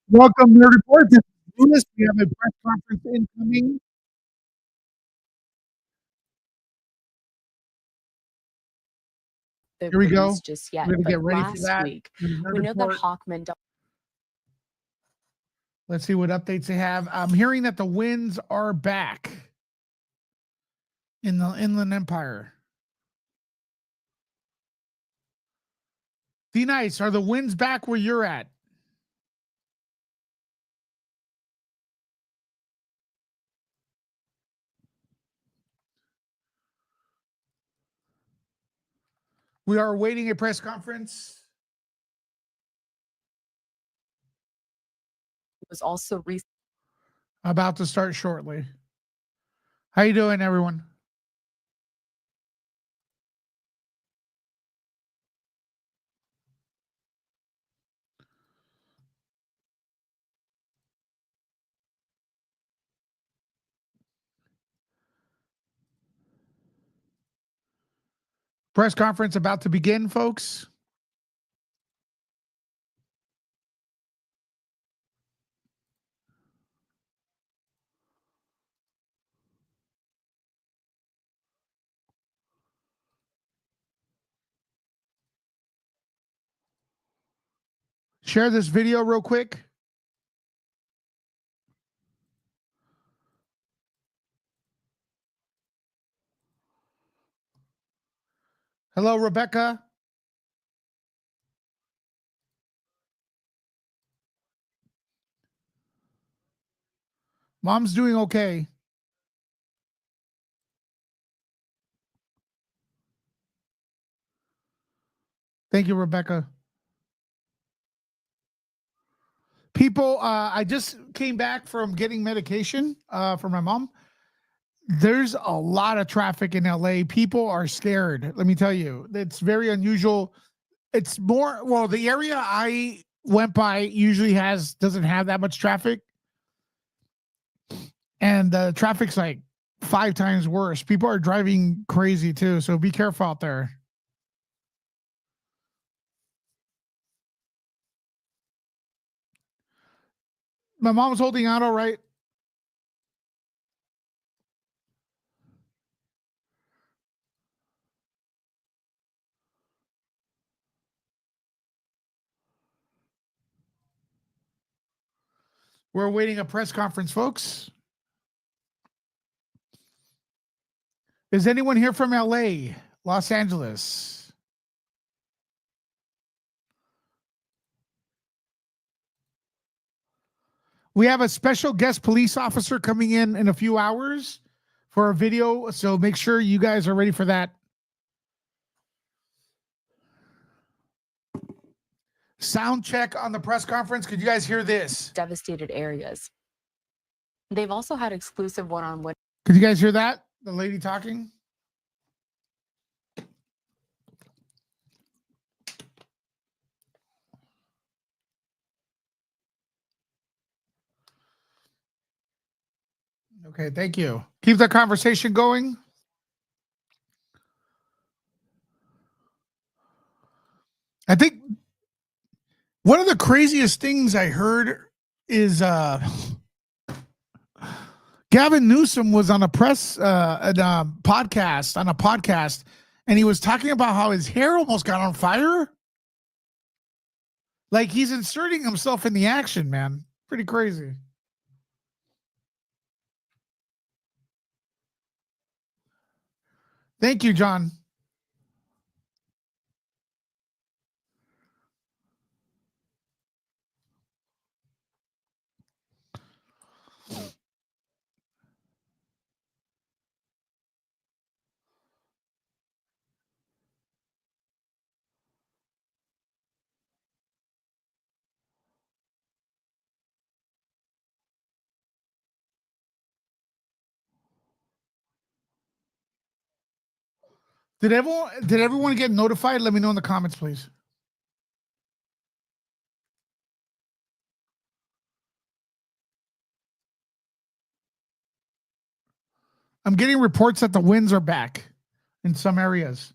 Welcome, Nerd Report. This is Lewis. We have a press conference incoming. The Here we go. release just yet. We're going to get But ready for last that. week, Nerd we know that Report. Hawkman. Let's see what updates they have. I'm hearing that the winds are back in the Inland Empire. D-Nice, are the winds back where you're at? We are awaiting a press conference. Was also about to start shortly. How you doing, everyone? Press conference about to begin, folks. Share this video real quick. Hello, Rebecca. Mom's doing okay. Thank you, Rebecca. People, I just came back from getting medication for my mom. There's a lot of traffic in LA. People are scared. Let me tell you, it's very unusual. It's more, well, the area I went by usually doesn't have that much traffic. And the traffic's like 5 times worse. People are driving crazy too. So be careful out there. My mom's holding out all right. We're awaiting a press conference, folks. Is anyone here from LA, Los Angeles? We have a special guest police officer coming in a few hours for a video, so make sure you guys are ready for that. Sound check on the press conference. Could you guys hear this? Devastated areas. They've also had exclusive one-on-one. Could you guys hear that? The lady talking? Okay, thank you. Keep the conversation going. I think one of the craziest things I heard is Gavin Newsom was on a podcast, and he was talking about how his hair almost got on fire. Like he's inserting himself in the action, man. Pretty crazy. Thank you, John. Did everyone get notified? Let me know in the comments, please. I'm getting reports that the winds are back in some areas.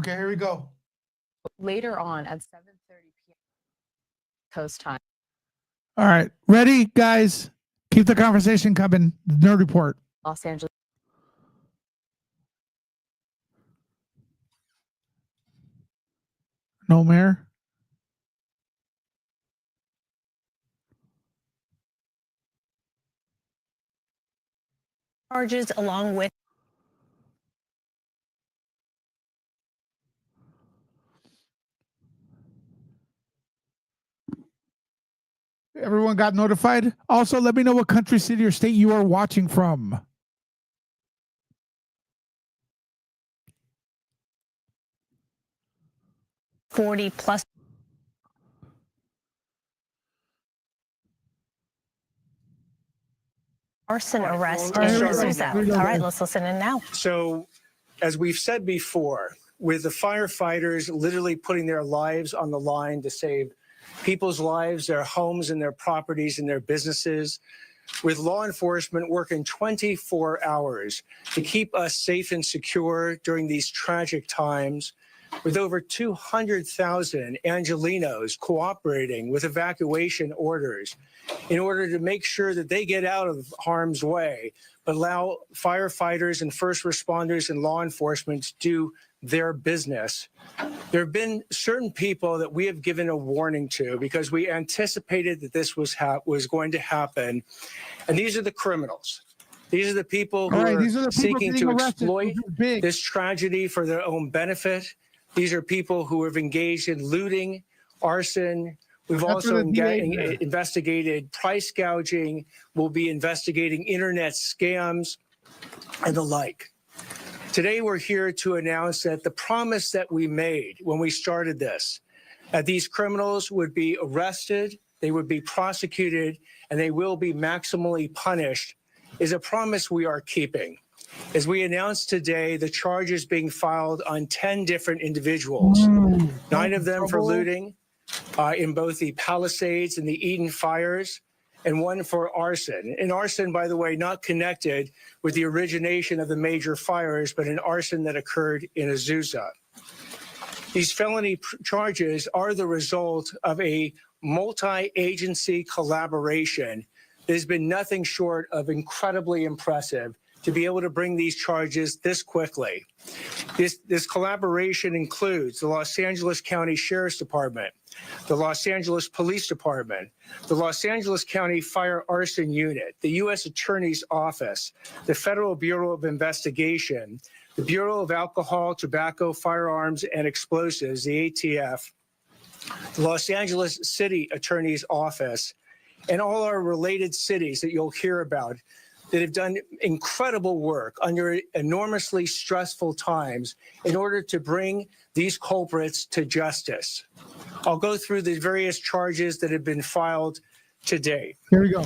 Okay, here we go. Later on at 7:30 p.m. Coast time. All right, ready, guys? Keep the conversation coming. Nerd report. Los Angeles. No mayor. Charges along with Everyone got notified. Also, let me know what country, city, or state you are watching from. +40 arson arrest in Azusa. All right, let's listen in now. So, as we've said before, with the firefighters literally putting their lives on the line to save people's lives, their homes and their properties and their businesses, with law enforcement working 24 hours to keep us safe and secure during these tragic times, with over 200,000 Angelenos cooperating with evacuation orders in order to make sure that they get out of harm's way, but allow firefighters and first responders and law enforcement to do their business. There have been certain people that we have given a warning to because we anticipated that this was going to happen. And these are the criminals. These are the people who are seeking to exploit this tragedy for their own benefit. These are people who have engaged in looting, arson. We've also investigated price gouging. We'll be investigating internet scams and the like. Today, we're here to announce that the promise that we made when we started this, that these criminals would be arrested, they would be prosecuted, and they will be maximally punished, is a promise we are keeping. As we announced today, the charges being filed on 10 different individuals, 9 of them for looting in both the Palisades and the Eden fires, and 1 for arson. And arson, by the way, not connected with the origination of the major fires, but an arson that occurred in Azusa. These felony charges are the result of a multi-agency collaboration that has been nothing short of incredibly impressive to be able to bring these charges this quickly. This collaboration includes the Los Angeles County Sheriff's Department, the Los Angeles Police Department, the Los Angeles County Fire Arson Unit, the U.S. Attorney's Office, the Federal Bureau of Investigation, the Bureau of Alcohol, Tobacco, Firearms, and Explosives, the ATF, the Los Angeles City Attorney's Office, and all our related cities that you'll hear about that have done incredible work under enormously stressful times in order to bring these culprits to justice. I'll go through the various charges that have been filed today. Here we go.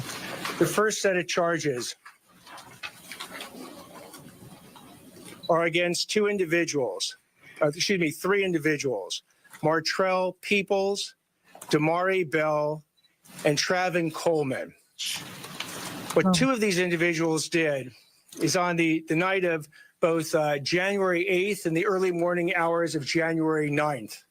The first set of charges are against 3 individuals, Martrell Peoples, Damari Bell, and Travin Coleman. What 2 of these individuals did is on the night of both January 8th and the early morning hours of January 9th,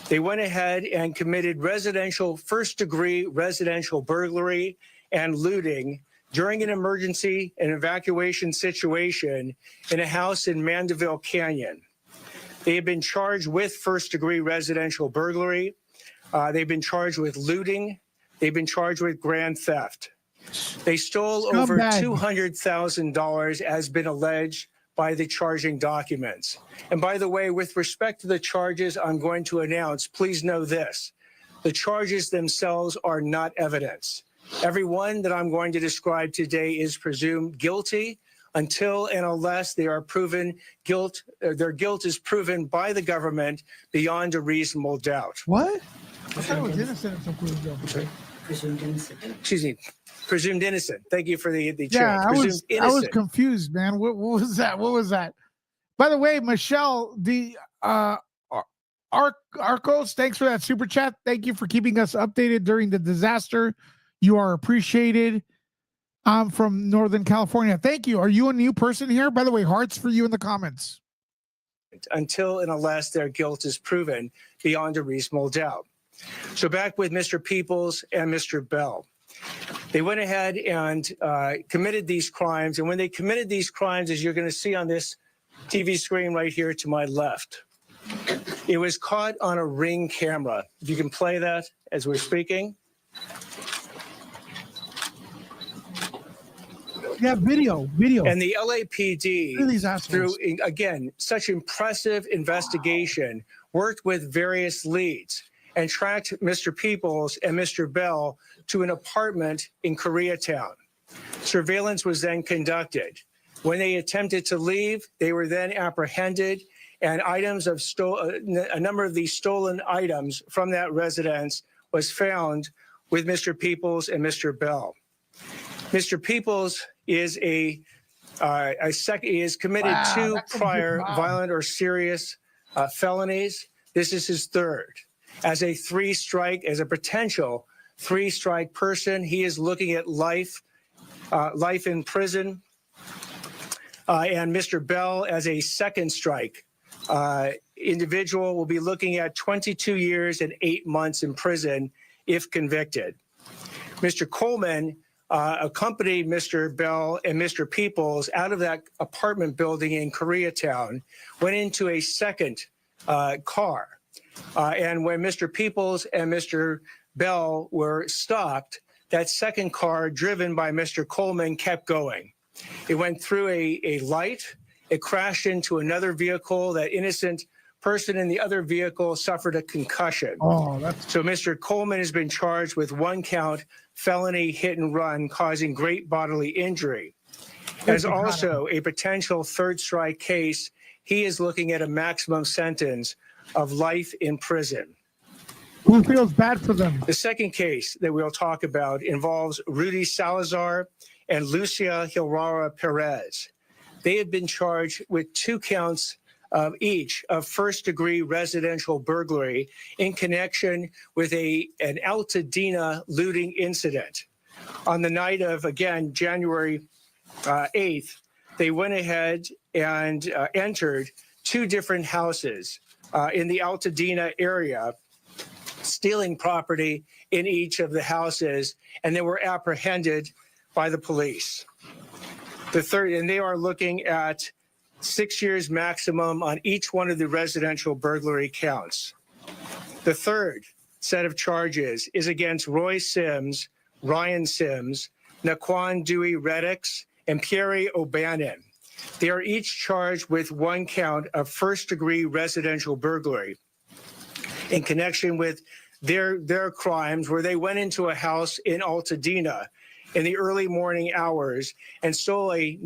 they went ahead and committed first-degree residential burglary and looting during an emergency and evacuation situation in a house in Mandeville Canyon. They have been charged with first-degree residential burglary. They've been charged with looting. They've been charged with grand theft. They stole over $200,000 as been alleged by the charging documents. And by the way, with respect to the charges I'm going to announce, please know this. The charges themselves are not evidence. Every one that I'm going to describe today is presumed guilty until and unless they are proven their guilt is proven by the government beyond a reasonable doubt. What? I thought it was innocent until proven guilty. Presumed innocent. Excuse me. Presumed innocent. Thank you for the change. Yeah, I was confused, man. What was that? What was that? By the way, Michelle, the Arcos, thanks for that super chat. Thank you for keeping us updated during the disaster. You are appreciated. I'm from Northern California. Thank you. Are you a new person here? By the way, hearts for you in the comments. until and unless their guilt is proven beyond a reasonable doubt. So back with Mr. Peoples and Mr. Bell. They went ahead and committed these crimes. And when they committed these crimes, as you're going to see on this TV screen right here to my left, it was caught on a Ring camera. If you can play that as we're speaking. Yeah, video. And the LAPD, These assholes. through, again, such impressive investigation, worked with various leads and tracked Mr. Peoples and Mr. Bell to an apartment in Koreatown. Surveillance was then conducted. When they attempted to leave, they were then apprehended, and a number of these stolen items from that residence was found with Mr. Peoples and Mr. Bell. Mr. Peoples is committed two prior violent or serious felonies. This is his third. As a potential three-strike person, he is looking at life in prison. And Mr. Bell, as a second strike individual, will be looking at 22 years and 8 months in prison if convicted. Mr. Coleman accompanied Mr. Bell and Mr. Peoples out of that apartment building in Koreatown, went into a second car. And when Mr. Peoples and Mr. Bell were stopped, that second car, driven by Mr. Coleman, kept going. It went through a light. It crashed into another vehicle. That innocent person in the other vehicle suffered a concussion. So Mr. Coleman has been charged with 1 count felony hit and run causing great bodily injury. As also a potential third strike case, he is looking at a maximum sentence of life in prison. Who feels bad for them? The second case that we'll talk about involves Rudy Salazar and Lucia Hilrara Perez. They have been charged with 2 counts of each of first-degree residential burglary in connection with an Altadena looting incident. On the night of, again, January 8th, they went ahead and entered 2 different houses in the Altadena area, stealing property in each of the houses, and they were apprehended by the police. The third, and they are looking at 6 years maximum on each one of the residential burglary counts. The third set of charges is against Roy Sims, Ryan Sims, Naquan Dewey Reddix, and Pierre O'Bannon. They are each charged with 1 count of first-degree residential burglary in connection with their crimes, where they went into a house in Altadena in the early morning hours and stole a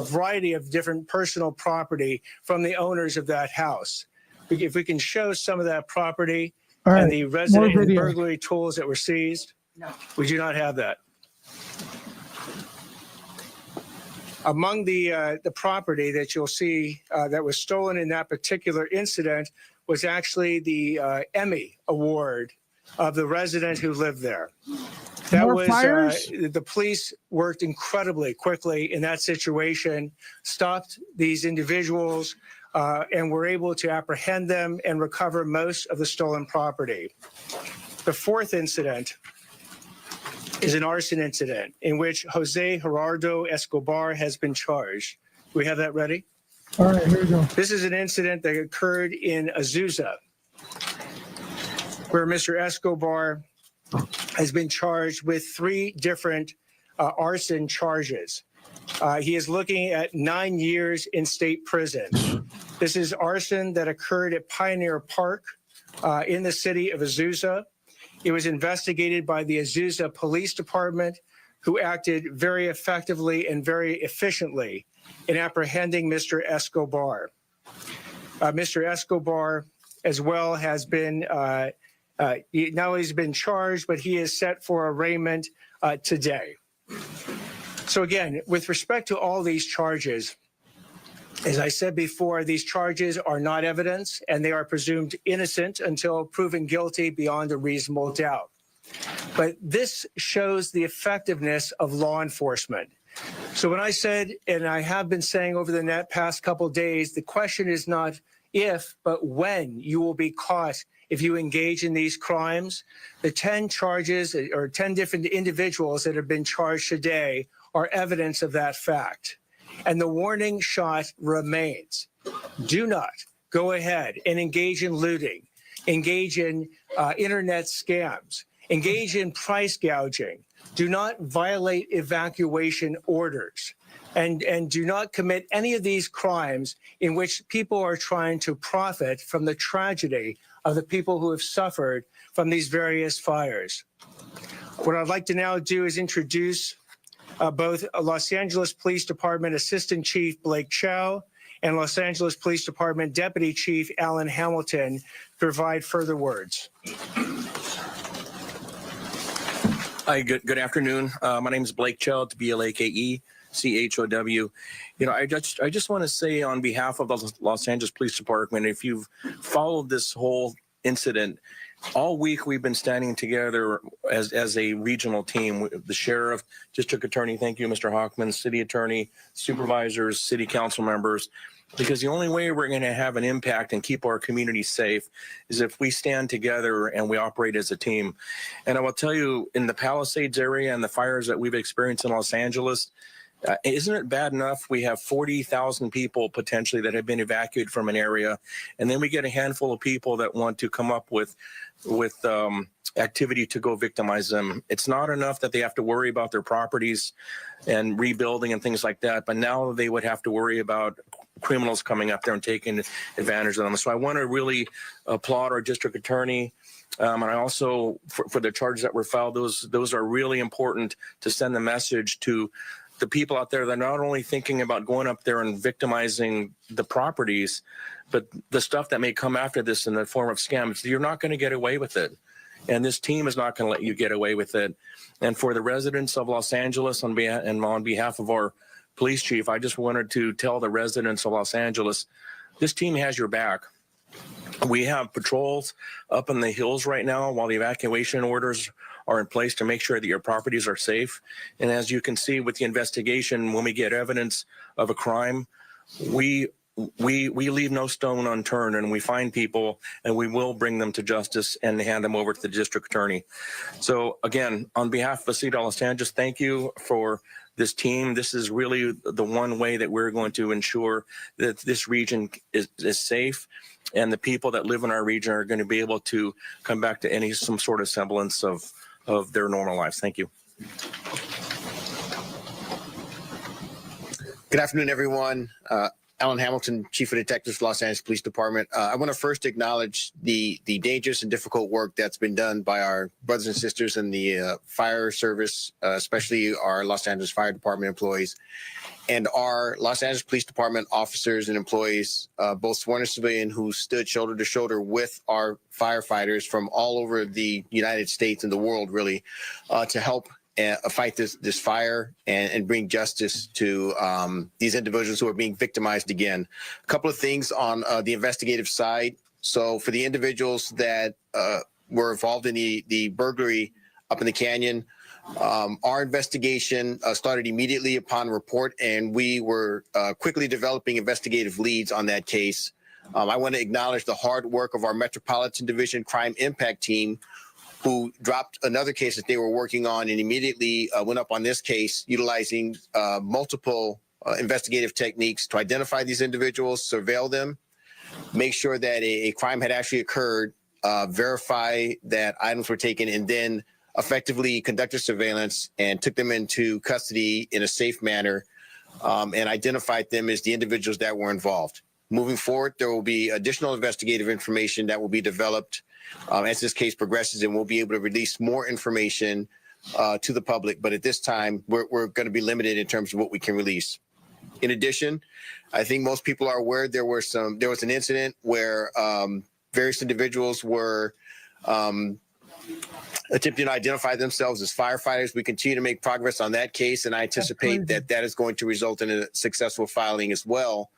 variety of different personal property from the owners of that house. If we can show some of that property and the resident and burglary tools that were seized. No. We do not have that. Among the property that you'll see that was stolen in that particular incident was actually the Emmy Award of the resident who lived there. That was the police worked incredibly quickly in that situation, stopped these individuals, and were able to apprehend them and recover most of the stolen property. The fourth incident is an arson incident in which Jose Gerardo Escobar has been charged. Do we have that ready? All right, here we go. This is an incident that occurred in Azusa, where Mr. Escobar has been charged with 3 different arson charges. He is looking at 9 years in state prison. This is arson that occurred at Pioneer Park in the city of Azusa. It was investigated by the Azusa Police Department, who acted very effectively and very efficiently in apprehending Mr. Escobar. Mr. Escobar, as well, has been now he's been charged, but he is set for arraignment today. So again, with respect to all these charges, as I said before, these charges are not evidence, and they are presumed innocent until proven guilty beyond a reasonable doubt. But this shows the effectiveness of law enforcement. So when I said, and I have been saying over the past couple of days, the question is not if, but when you will be caught if you engage in these crimes. The 10 charges or 10 different individuals that have been charged today are evidence of that fact. And the warning shot remains. Do not go ahead and engage in looting, engage in internet scams, engage in price gouging. Do not violate evacuation orders. And do not commit any of these crimes in which people are trying to profit from the tragedy of the people who have suffered from these various fires. What I'd like to now do is introduce both Los Angeles Police Department Assistant Chief Blake Chow and Los Angeles Police Department Deputy Chief Alan Hamilton to provide further words. Hi, good afternoon. My name is Blake Chow, BLAKE. CHOW. You know, I just want to say on behalf of the Los Angeles Police Department, if you've followed this whole incident, all week we've been standing together as a regional team. The sheriff, district attorney, thank you, Mr. Hockman, city attorney, supervisors, city council members, because the only way we're going to have an impact and keep our community safe is if we stand together and we operate as a team. And I will tell you, in the Palisades area and the fires that we've experienced in Los Angeles, isn't it bad enough we have 40,000 people potentially that have been evacuated from an area, and then we get a handful of people that want to come up with activity to go victimize them. It's not enough that they have to worry about their properties and rebuilding and things like that, but now they would have to worry about criminals coming up there and taking advantage of them. So I want to really applaud our district attorney. And I also, for the charges that were filed, those are really important to send the message to the people out there that are not only thinking about going up there and victimizing the properties, but the stuff that may come after this in the form of scams. You're not going to get away with it. And this team is not going to let you get away with it. And for the residents of Los Angeles, on behalf of our police chief, I just wanted to tell the residents of Los Angeles, this team has your back. We have patrols up in the hills right now while the evacuation orders are in place to make sure that your properties are safe. And as you can see with the investigation, when we get evidence of a crime, we leave no stone unturned, and we find people and we will bring them to justice and hand them over to the district attorney. So again, on behalf of the city of Los Angeles, thank you for this team. This is really the one way that we're going to ensure that this region is safe, and the people that live in our region are going to be able to come back to some sort of semblance of their normal lives. Thank you. Good afternoon, everyone. Alan Hamilton, Chief of Detectives, Los Angeles Police Department. I want to first acknowledge the dangerous and difficult work that's been done by our brothers and sisters in the fire service, especially our Los Angeles Fire Department employees, and our Los Angeles Police Department officers and employees, both sworn and civilian, who stood shoulder to shoulder with our firefighters from all over the United States and the world, really, to help fight this fire and bring justice to these individuals who are being victimized again. A couple of things on the investigative side. So for the individuals that were involved in the burglary up in the canyon, our investigation started immediately upon report, and we were quickly developing investigative leads on that case. I want to acknowledge the hard work of our Metropolitan Division Crime Impact Team, who dropped another case that they were working on and immediately went up on this case, utilizing multiple investigative techniques to identify these individuals, surveil them, make sure that a crime had actually occurred, verify that items were taken, and then effectively conducted surveillance and took them into custody in a safe manner, and identified them as the individuals that were involved. Moving forward, there will be additional investigative information that will be developed as this case progresses, and we'll be able to release more information to the public. But at this time, we're going to be limited in terms of what we can release. In addition, I think most people are aware there was an incident where various individuals were attempting to identify themselves as firefighters. We continue to make progress on that case, and I anticipate that is going to result in a successful filing as well.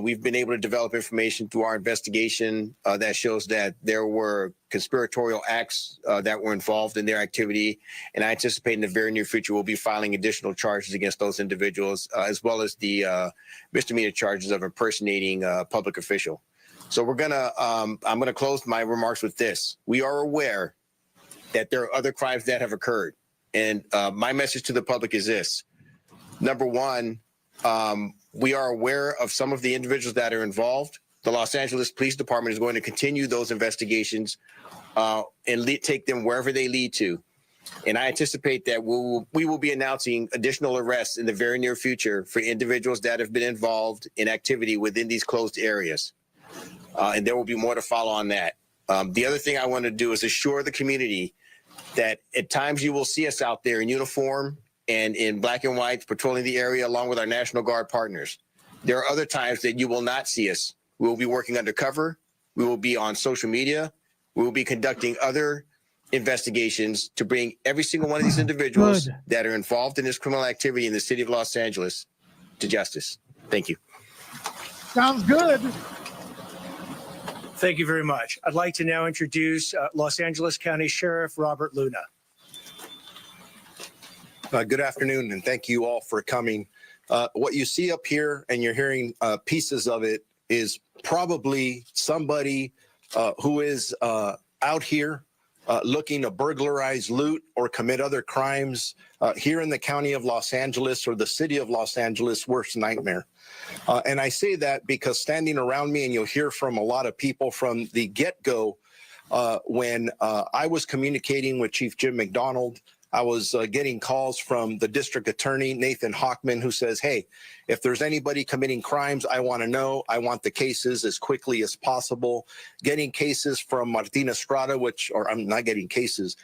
We've been able to develop information through our investigation that shows that there were conspiratorial acts that were involved in their activity. And I anticipate in the very near future, we'll be filing additional charges against those individuals, as well as the misdemeanor charges of impersonating a public official. So I'm going to close my remarks with this. We are aware that there are other crimes that have occurred. And my message to the public is this. Number one, we are aware of some of the individuals that are involved. The Los Angeles Police Department is going to continue those investigations and take them wherever they lead to. And I anticipate that we will be announcing additional arrests in the very near future for individuals that have been involved in activity within these closed areas. And there will be more to follow on that. The other thing I want to do is assure the community that at times you will see us out there in uniform and in black and white patrolling the area along with our National Guard partners. There are other times that you will not see us. We will be working undercover. We will be on social media. We will be conducting other investigations to bring every single one of these individuals that are involved in this criminal activity in the city of Los Angeles to justice. Thank you. Sounds good. Thank you very much. I'd like to now introduce Los Angeles County Sheriff Robert Luna. Good afternoon, and thank you all for coming. What you see up here, and you're hearing pieces of it, is probably somebody who is out here looking to burglarize, loot, or commit other crimes here in the county of Los Angeles or the city of Los Angeles' worst nightmare. And I say that because standing around me, and you'll hear from a lot of people from the get-go, when I was communicating with Chief Jim McDonald, I was getting calls from the district attorney, Nathan Hockman, who says, hey, if there's anybody committing crimes, I want to know. I want the cases as quickly as possible. Getting cases from Martina Estrada, I'm not getting cases.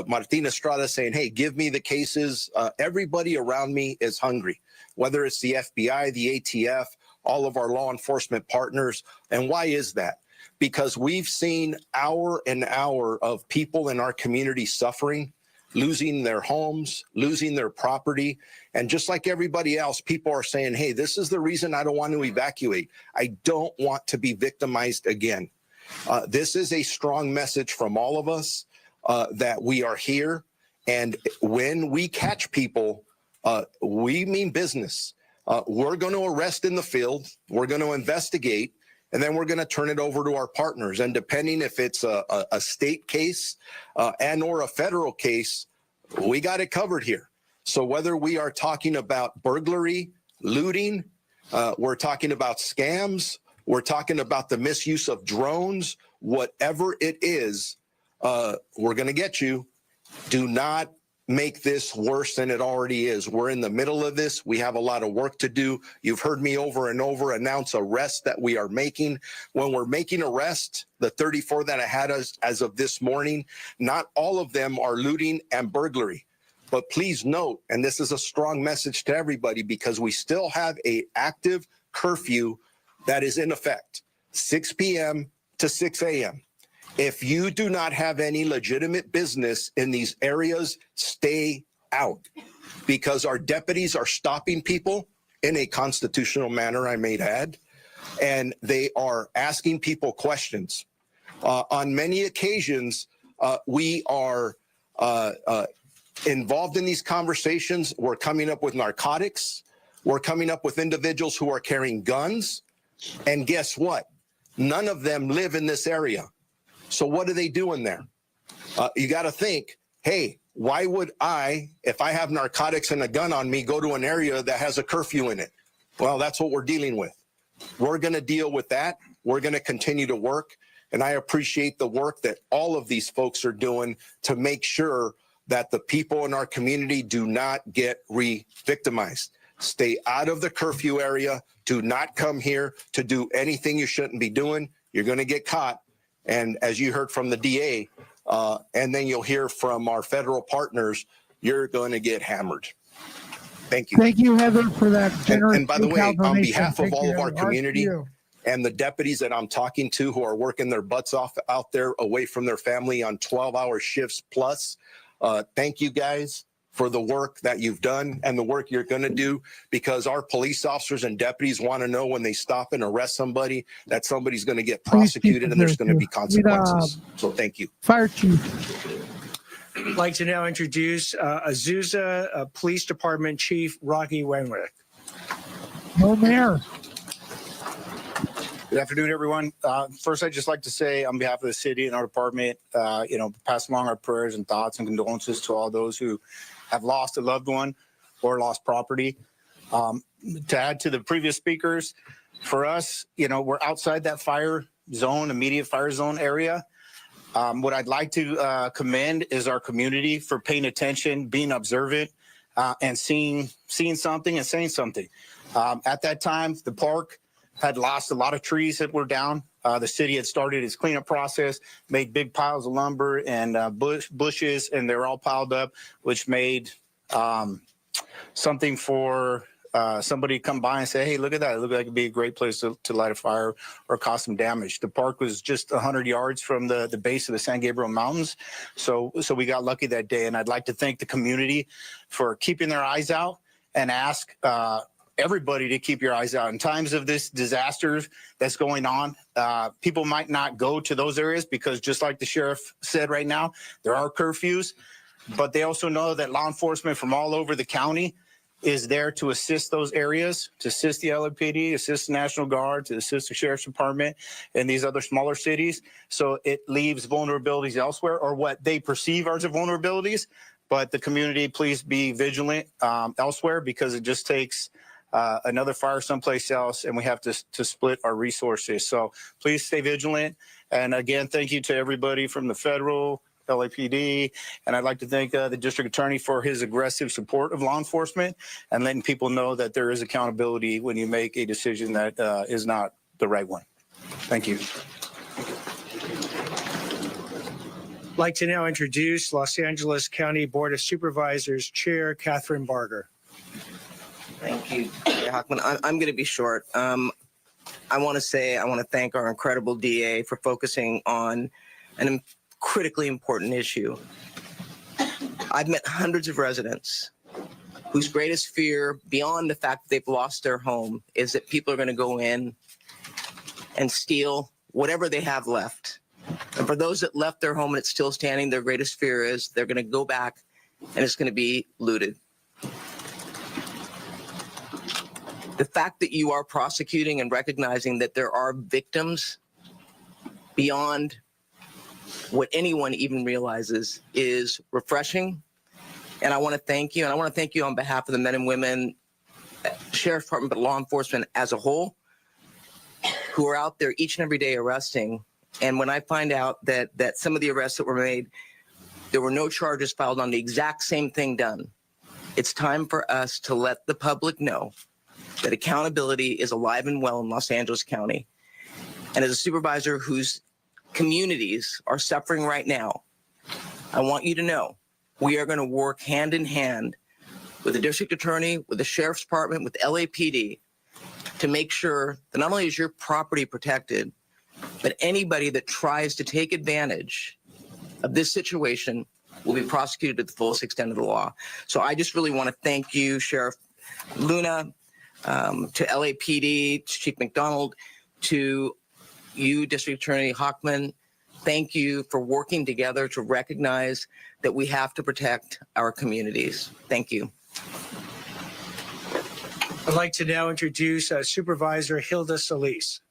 Martina Estrada saying, hey, give me the cases. Everybody around me is hungry, whether it's the FBI, the ATF, all of our law enforcement partners. And why is that? Because we've seen hour and hour of people in our community suffering, losing their homes, losing their property. And just like everybody else, people are saying, hey, this is the reason I don't want to evacuate. I don't want to be victimized again. This is a strong message from all of us that we are here. And when we catch people, we mean business. We're going to arrest in the field. We're going to investigate. And then we're going to turn it over to our partners. And depending if it's a state case and or a federal case, we got it covered here. So whether we are talking about burglary, looting, we're talking about scams, we're talking about the misuse of drones, whatever it is, we're going to get you. Do not make this worse than it already is. We're in the middle of this. We have a lot of work to do. You've heard me over and over announce arrests that we are making. When we're making arrests, the 34 that I had as of this morning, not all of them are looting and burglary. But please note, and this is a strong message to everybody, because we still have an active curfew that is in effect, 6 p.m. to 6 a.m. If you do not have any legitimate business in these areas, stay out, because our deputies are stopping people in a constitutional manner, I may add, and they are asking people questions. On many occasions, we are involved in these conversations. We're coming up with narcotics. We're coming up with individuals who are carrying guns. And guess what? None of them live in this area. So what are they doing there? You got to think, hey, why would I, if I have narcotics and a gun on me, go to an area that has a curfew in it? Well, that's what we're dealing with. We're going to deal with that. We're going to continue to work. And I appreciate the work that all of these folks are doing to make sure that the people in our community do not get re-victimized. Stay out of the curfew area. Do not come here to do anything you shouldn't be doing. You're going to get caught. And as you heard from the DA, and then you'll hear from our federal partners, you're going to get hammered. Thank you. Thank you, Heather, for that generous. And by the way, on donation. behalf of Thank all you, of our Heather. community Heart to and the deputies that I'm talking to who are working their butts off out there away from their family on 12-hour shifts plus, thank you guys for the work that you've done and the work you're going to do, because our police officers and deputies want to know when they stop and arrest somebody that somebody's going to get prosecuted and there's going to be consequences. So thank you. Fire Chief. I'd like to now introduce Azusa Police Department Chief Rocky Wenwick. No mayor. Good afternoon, everyone. First, I'd just like to say on behalf of the city and our department, pass along our prayers and thoughts and condolences to all those who have lost a loved one or lost property. To add to the previous speakers, for us, we're outside that fire zone, immediate fire zone area. What I'd like to commend is our community for paying attention, being observant, and seeing something and saying something. At that time, the park had lost a lot of trees that were down. The city had started its cleanup process, made big piles of lumber and bushes, and they were all piled up, which made something for somebody to come by and say, hey, look at that. It looked like it'd be a great place to light a fire or cause some damage. The park was just 100 yards from the base of the San Gabriel Mountains. So we got lucky that day. And I'd like to thank the community for keeping their eyes out and ask everybody to keep your eyes out. In times of this disaster that's going on, people might not go to those areas because, just like the sheriff said right now, there are curfews, but they also know that law enforcement from all over the county is there to assist those areas, to assist the LAPD, assist the National Guard, to assist the Sheriff's Department and these other smaller cities. So it leaves vulnerabilities elsewhere, or what they perceive as vulnerabilities. But the community, please be vigilant elsewhere, because it just takes another fire someplace else, and we have to split our resources. So please stay vigilant. And again, thank you to everybody from the federal, LAPD, and I'd like to thank the district attorney for his aggressive support of law enforcement and letting people know that there is accountability when you make a decision that is not the right one. Thank you. I'd like to now introduce Los Angeles County Board of Supervisors Chair Catherine Barger. Thank you, Mayor Hockman. I'm going to be short. I want to thank our incredible DA for focusing on an critically important issue. I've met hundreds of residents whose greatest fear, beyond the fact that they've lost their home, is that people are going to go in and steal whatever they have left. And for those that left their home and it's still standing, their greatest fear is they're going to go back and it's going to be looted. The fact that you are prosecuting and recognizing that there are victims beyond what anyone even realizes is refreshing. And I want to thank you. And I want to thank you on behalf of the men and women, Sheriff's Department, but law enforcement as a whole, who are out there each and every day arresting. And when I find out that some of the arrests that were made, there were no charges filed on the exact same thing done, it's time for us to let the public know that accountability is alive and well in Los Angeles County. And as a supervisor whose communities are suffering right now, I want you to know we are going to work hand in hand with the district attorney, with the sheriff's department, with LAPD to make sure that not only is your property protected, but anybody that tries to take advantage of this situation will be prosecuted to the fullest extent of the law. So I just really want to thank you, Sheriff Luna, to LAPD, to Chief McDonald, to you, District Attorney Hockman. Thank you for working together to recognize that we have to protect our communities. Thank you. I'd like to now introduce Supervisor Hilda Solis.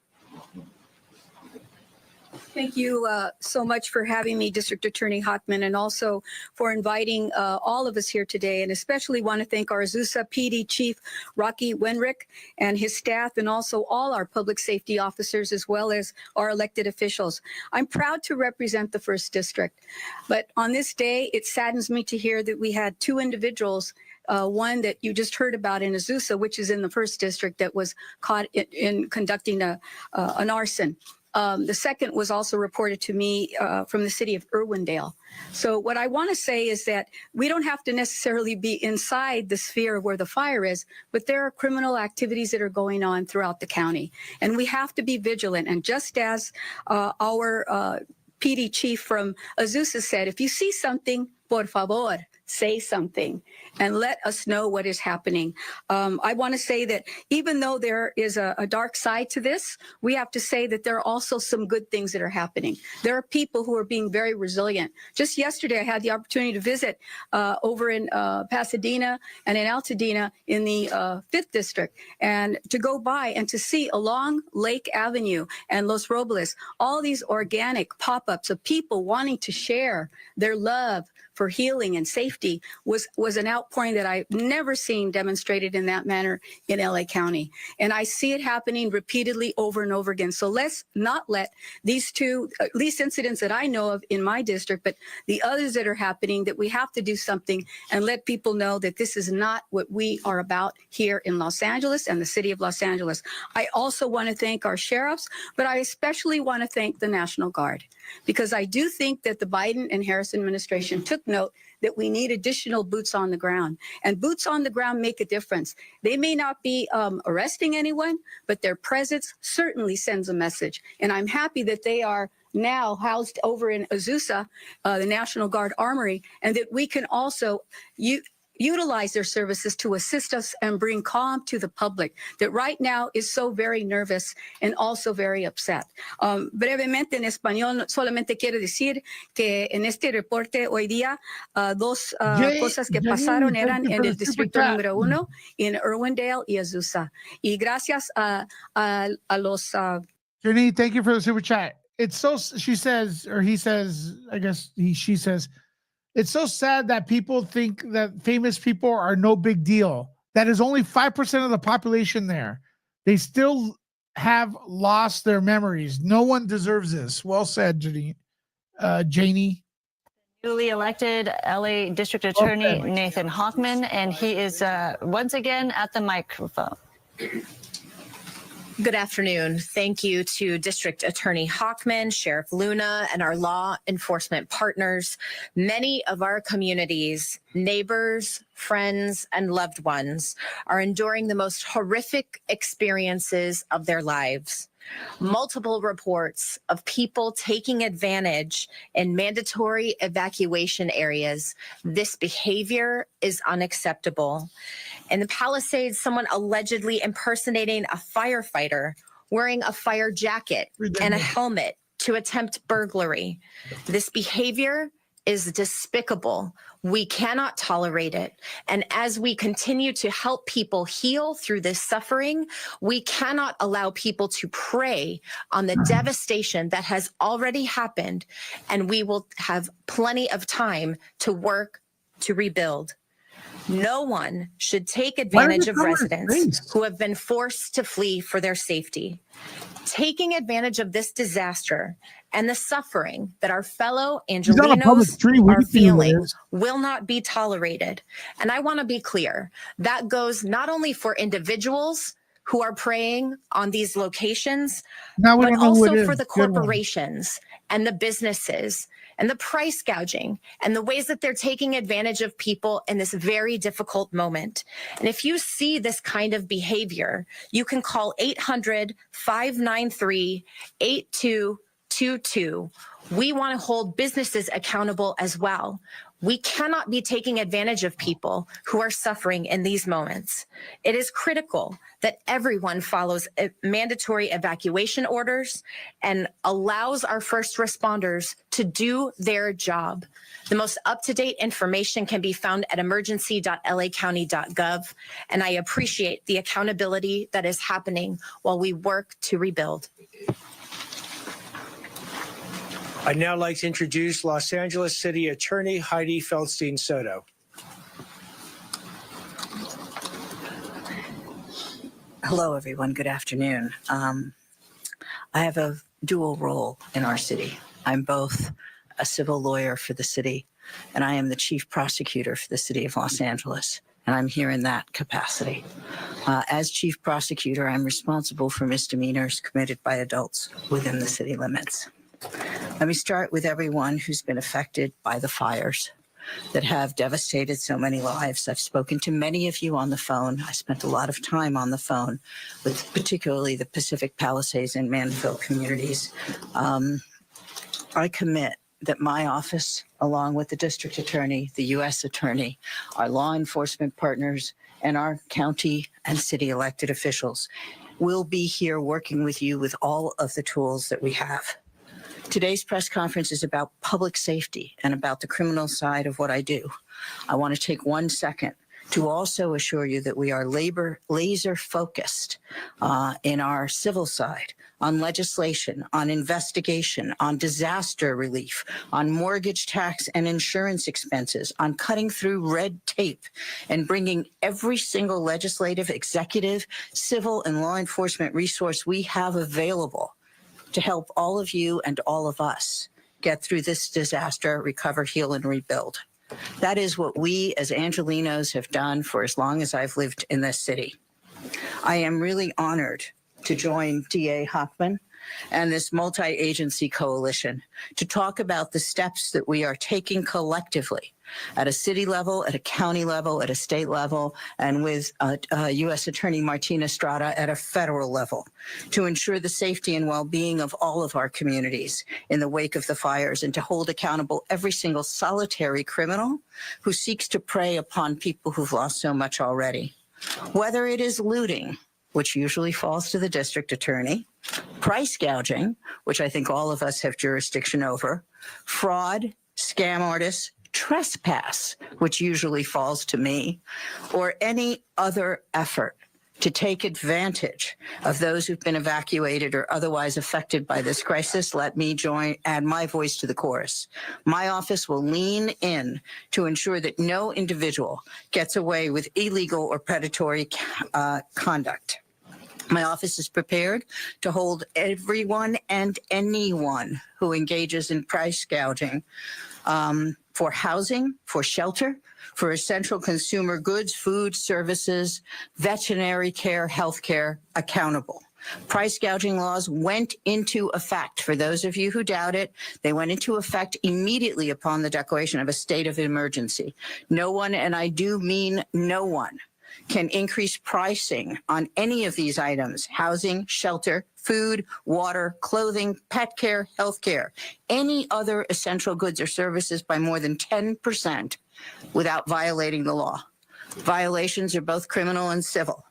Thank you so much for having me, District Attorney Hockman, and also for inviting all of us here today. And especially want to thank our Azusa PD Chief Rocky Wenwick and his staff, and also all our public safety officers, as well as our elected officials. I'm proud to represent the 1st District, but on this day, it saddens me to hear that we had 2 individuals, one that you just heard about in Azusa, which is in the 1st District, that was caught in conducting an arson. The second was also reported to me from the city of Irwindale. So what I want to say is that we don't have to necessarily be inside the sphere of where the fire is, but there are criminal activities that are going on throughout the county, and we have to be vigilant. And just as our PD chief from Azusa said, if you see something, por favor, say something and let us know what is happening. I want to say that even though there is a dark side to this, we have to say that there are also some good things that are happening. There are people who are being very resilient. Just yesterday, I had the opportunity to visit over in Pasadena and in Altadena in the 5th District, and to go by and to see along Lake Avenue and Los Robles, all these organic pop-ups of people wanting to share their love for healing and safety was an outpouring that I've never seen demonstrated in that manner in LA County. And I see it happening repeatedly over and over again. So let's not let these two, at least incidents that I know of in my district, but the others that are happening, that we have to do something and let people know that this is not what we are about here in Los Angeles and the city of Los Angeles. I also want to thank our sheriffs, but I especially want to thank the National Guard, because I do think that the Biden and Harris administration took note that we need additional boots on the ground. And boots on the ground make a difference. They may not be arresting anyone, but their presence certainly sends a message. And I'm happy that they are now housed over in Azusa, the National Guard Armory, and that we can also utilize their services to assist us and bring calm to the public that right now is so very nervous and also very upset. Brevemente en español, solamente quiero decir que en este reporte hoy día, dos cosas que pasaron eran en el distrito número 1, en Irwindale y Azusa. Y gracias a los... Jenny, thank you for the super chat. It's so, she says, or he says, I guess she says, it's so sad that people think that famous people are no big deal. That is only 5% of the population there. They still have lost their memories. No one deserves this. Well said, Janie. Newly elected LA District Attorney Nathan Hochman, and he is once again at the microphone. Good afternoon. Thank you to District Attorney Hochman, Sheriff Luna, and our law enforcement partners. Many of our communities, neighbors, friends, and loved ones are enduring the most horrific experiences of their lives. Multiple reports of people taking advantage in mandatory evacuation areas. This behavior is unacceptable. In the Palisades, someone allegedly impersonating a firefighter, wearing a fire jacket and a helmet to attempt burglary. This behavior is despicable. We cannot tolerate it. And as we continue to help people heal through this suffering, we cannot allow people to prey on the devastation that has already happened. And we will have plenty of time to work to rebuild. No one should take advantage of residents who have been forced to flee for their safety. Taking advantage of this disaster and the suffering that our fellow Angelenos are feeling will not be tolerated. And I want to be clear, that goes not only for individuals who are preying on these locations, but also for the corporations and the businesses and the price gouging and the ways that they're taking advantage of people in this very difficult moment. And if you see this kind of behavior, you can call 800-593-8222. We want to hold businesses accountable as well. We cannot be taking advantage of people who are suffering in these moments. It is critical that everyone follows mandatory evacuation orders and allows our first responders to do their job. The most up-to-date information can be found at emergency.lacounty.gov, and I appreciate the accountability that is happening while we work to rebuild. I'd now like to introduce Los Angeles City Attorney Heidi Feldstein Soto. Hello, everyone. Good afternoon. I have a dual role in our city. I'm both a civil lawyer for the city, and I am the chief prosecutor for the city of Los Angeles, and I'm here in that capacity. As chief prosecutor, I'm responsible for misdemeanors committed by adults within the city limits. Let me start with everyone who's been affected by the fires that have devastated so many lives. I've spoken to many of you on the phone. I spent a lot of time on the phone with particularly the Pacific Palisades and Manville communities. I commit that my office, along with the district attorney, the U.S. attorney, our law enforcement partners, and our county and city elected officials will be here working with you with all of the tools that we have. Today's press conference is about public safety and about the criminal side of what I do. I want to take 1 second to also assure you that we are laser focused in our civil side on legislation, on investigation, on disaster relief, on mortgage tax and insurance expenses, on cutting through red tape and bringing every single legislative, executive, civil, and law enforcement resource we have available to help all of you and all of us get through this disaster, recover, heal, and rebuild. That is what we as Angelenos have done for as long as I've lived in this city. I am really honored to join DA Hochman and this multi-agency coalition to talk about the steps that we are taking collectively at a city level, at a county level, at a state level, and with U.S. Attorney Martina Estrada at a federal level to ensure the safety and well-being of all of our communities in the wake of the fires and to hold accountable every single solitary criminal who seeks to prey upon people who've lost so much already. Whether it is looting, which usually falls to the district attorney, price gouging, which I think all of us have jurisdiction over, fraud, scam artists, trespass, which usually falls to me, or any other effort to take advantage of those who've been evacuated or otherwise affected by this crisis, let me add my voice to the chorus. My office will lean in to ensure that no individual gets away with illegal or predatory conduct. My office is prepared to hold everyone and anyone who engages in price gouging for housing, for shelter, for essential consumer goods, food, services, veterinary care, healthcare, accountable. Price gouging laws went into effect. For those of you who doubt it, they went into effect immediately upon the declaration of a state of emergency. No one, and I do mean no one, can increase pricing on any of these items: housing, shelter, food, water, clothing, pet care, health care, any other essential goods or services by more than 10% without violating the law. Violations are both criminal and civil.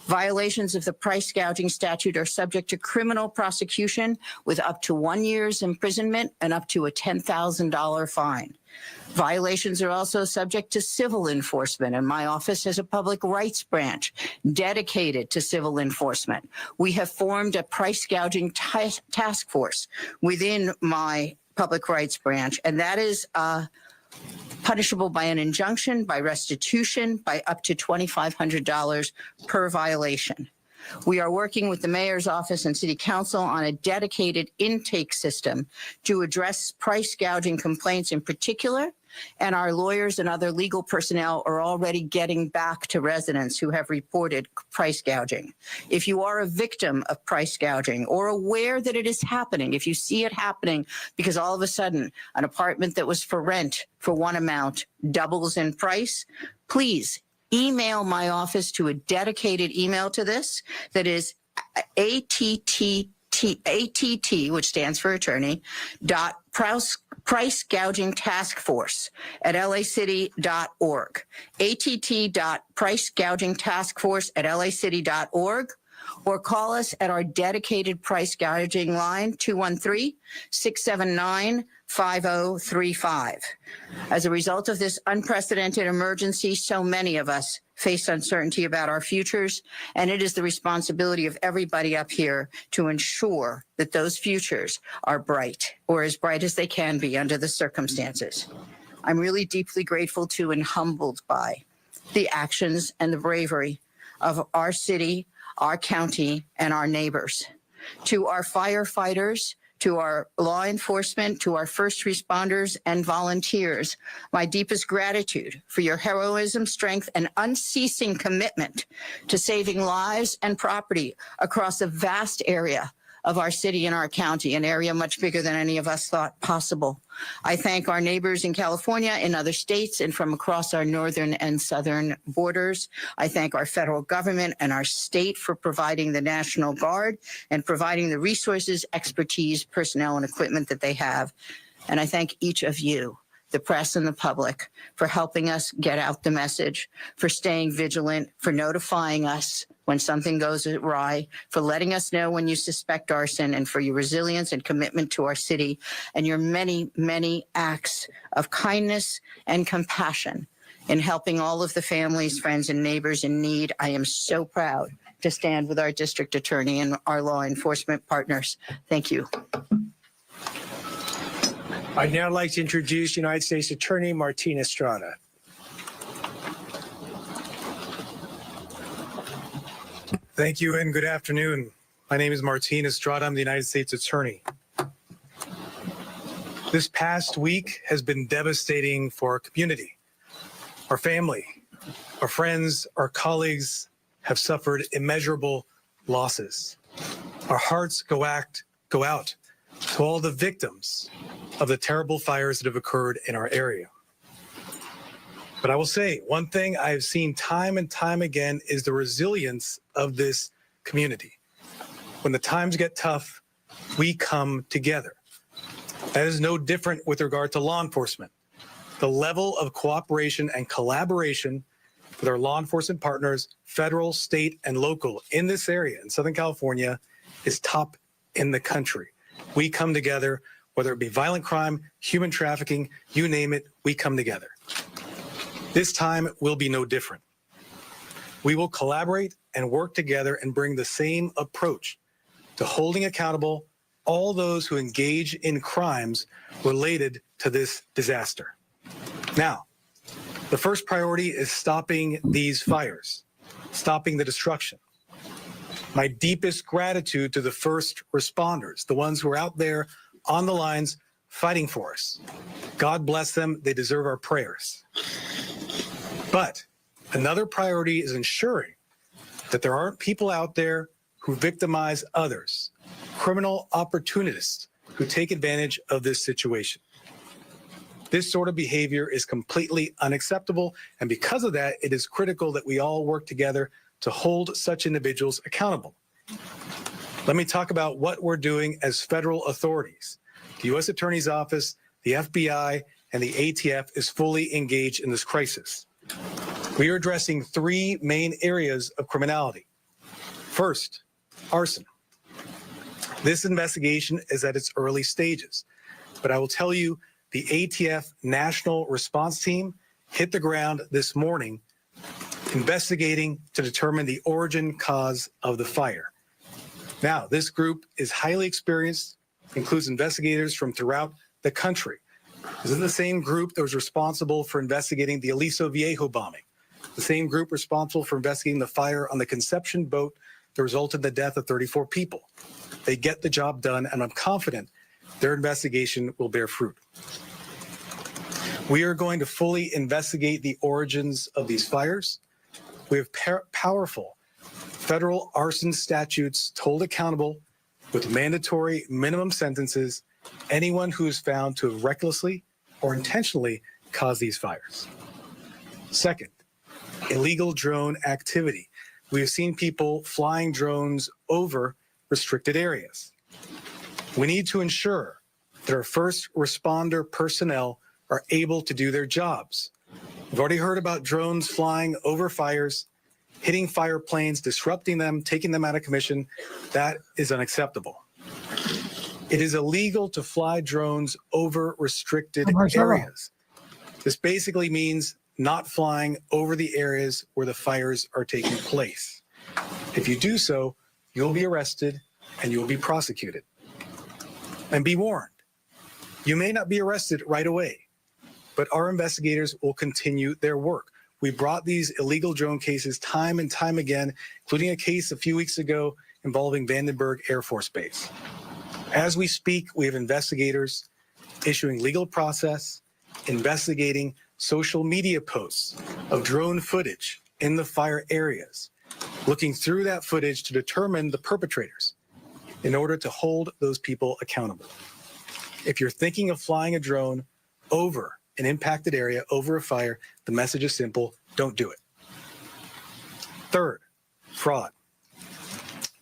Violations of the price gouging statute are subject to criminal prosecution with up to 1 year's imprisonment and up to a $10,000 fine. Violations are also subject to civil enforcement, and my office has a public rights branch dedicated to civil enforcement. We have formed a price gouging task force within my public rights branch, and that is punishable by an injunction, by restitution, by up to $2,500 per violation. We are working with the mayor's office and city council on a dedicated intake system to address price gouging complaints in particular, and our lawyers and other legal personnel are already getting back to residents who have reported price gouging. If you are a victim of price gouging or aware that it is happening, if you see it happening because all of a sudden an apartment that was for rent for one amount doubles in price, please email my office to a dedicated email to this that is ATT, which stands for attorney, price gouging task force at lacity.org. ATT.price gouging task force at lacity.org, or call us at our dedicated price gouging line, 213-679-5035. As a result of this unprecedented emergency, so many of us face uncertainty about our futures, and it is the responsibility of everybody up here to ensure that those futures are bright, or as bright as they can be under the circumstances. I'm really deeply grateful to and humbled by the actions and the bravery of our city, our county, and our neighbors. To our firefighters, to our law enforcement, to our first responders and volunteers, my deepest gratitude for your heroism, strength, and unceasing commitment to saving lives and property across a vast area of our city and our county, an area much bigger than any of us thought possible. I thank our neighbors in California, in other states, and from across our northern and southern borders. I thank our federal government and our state for providing the National Guard and providing the resources, expertise, personnel, and equipment that they have. And I thank each of you, the press and the public, for helping us get out the message, for staying vigilant, for notifying us when something goes awry, for letting us know when you suspect arson, and for your resilience and commitment to our city, and your many, many acts of kindness and compassion in helping all of the families, friends, and neighbors in need. I am so proud to stand with our district attorney and our law enforcement partners. Thank you. I'd now like to introduce United States Attorney Martin Estrada. Thank you and good afternoon. My name is Martin Estrada. I'm the United States Attorney. This past week has been devastating for our community. Our family, our friends, our colleagues have suffered immeasurable losses. Our hearts go out to all the victims of the terrible fires that have occurred in our area. But I will say, one thing I've seen time and time again is the resilience of this community. When the times get tough, we come together. That is no different with regard to law enforcement. The level of cooperation and collaboration with our law enforcement partners, federal, state, and local in this area in Southern California is top in the country. We come together, whether it be violent crime, human trafficking, you name it, we come together. This time will be no different. We will collaborate and work together and bring the same approach to holding accountable all those who engage in crimes related to this disaster. Now, the first priority is stopping these fires, stopping the destruction. My deepest gratitude to the first responders, the ones who are out there on the lines fighting for us. God bless them. They deserve our prayers. But another priority is ensuring that there aren't people out there who victimize others, criminal opportunists who take advantage of this situation. This sort of behavior is completely unacceptable, and because of that, it is critical that we all work together to hold such individuals accountable. Let me talk about what we're doing as federal authorities. The U.S. Attorney's Office, the FBI, and the ATF is fully engaged in this crisis. We are addressing three main areas of criminality. First, arson. This investigation is at its early stages, but I will tell you the ATF National Response Team hit the ground this morning investigating to determine the origin cause of the fire. Now, this group is highly experienced, includes investigators from throughout the country. This is the same group that was responsible for investigating the Aliso Viejo bombing, the same group responsible for investigating the fire on the Conception boat that resulted in the death of 34 people. They get the job done, and I'm confident their investigation will bear fruit. We are going to fully investigate the origins of these fires. We have powerful federal arson statutes to hold accountable with mandatory minimum sentences anyone who is found to have recklessly or intentionally caused these fires. Second, illegal drone activity. We have seen people flying drones over restricted areas. We need to ensure that our first responder personnel are able to do their jobs. We've already heard about drones flying over fires, hitting fire planes, disrupting them, taking them out of commission. That is unacceptable. It is illegal to fly drones over restricted areas. This basically means not flying over the areas where the fires are taking place. If you do so, you'll be arrested and you'll be prosecuted. And be warned, you may not be arrested right away, but our investigators will continue their work. We brought these illegal drone cases time and time again, including a case a few weeks ago involving Vandenberg Air Force Base. As we speak, we have investigators issuing legal process, investigating social media posts of drone footage in the fire areas, looking through that footage to determine the perpetrators in order to hold those people accountable. If you're thinking of flying a drone over an impacted area, over a fire, the message is simple: don't do it. Third, fraud.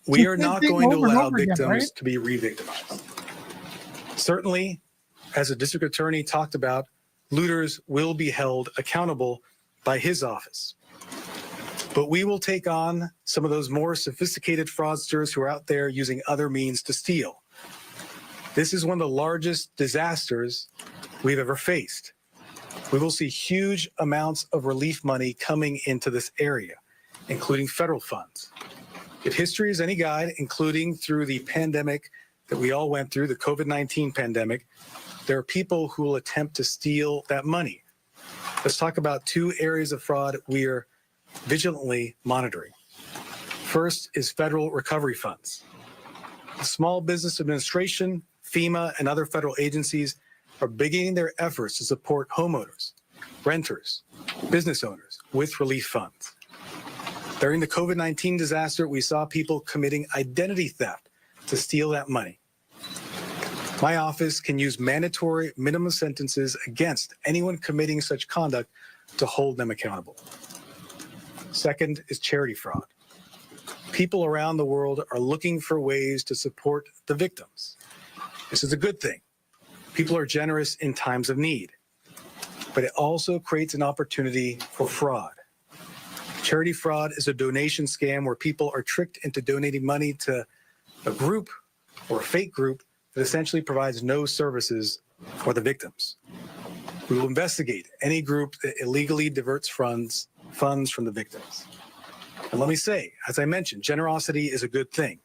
We are not going to allow victims to be re-victimized. Certainly, as the district attorney talked about, looters will be held accountable by his office. But we will take on some of those more sophisticated fraudsters who are out there using other means to steal. This is one of the largest disasters we've ever faced. We will see huge amounts of relief money coming into this area, including federal funds. If history is any guide, including through the pandemic that we all went through, the COVID-19 pandemic, there are people who will attempt to steal that money. Let's talk about two areas of fraud we are vigilantly monitoring. First is federal recovery funds. The Small Business Administration, FEMA, and other federal agencies are beginning their efforts to support homeowners, renters, business owners with relief funds. During the COVID-19 disaster, we saw people committing identity theft to steal that money. My office can use mandatory minimum sentences against anyone committing such conduct to hold them accountable. Second is charity fraud. People around the world are looking for ways to support the victims. This is a good thing. People are generous in times of need, but it also creates an opportunity for fraud. Charity fraud is a donation scam where people are tricked into donating money to a group or a fake group that essentially provides no services for the victims. We will investigate any group that illegally diverts funds from the victims. And let me say, as I mentioned, generosity is a good thing.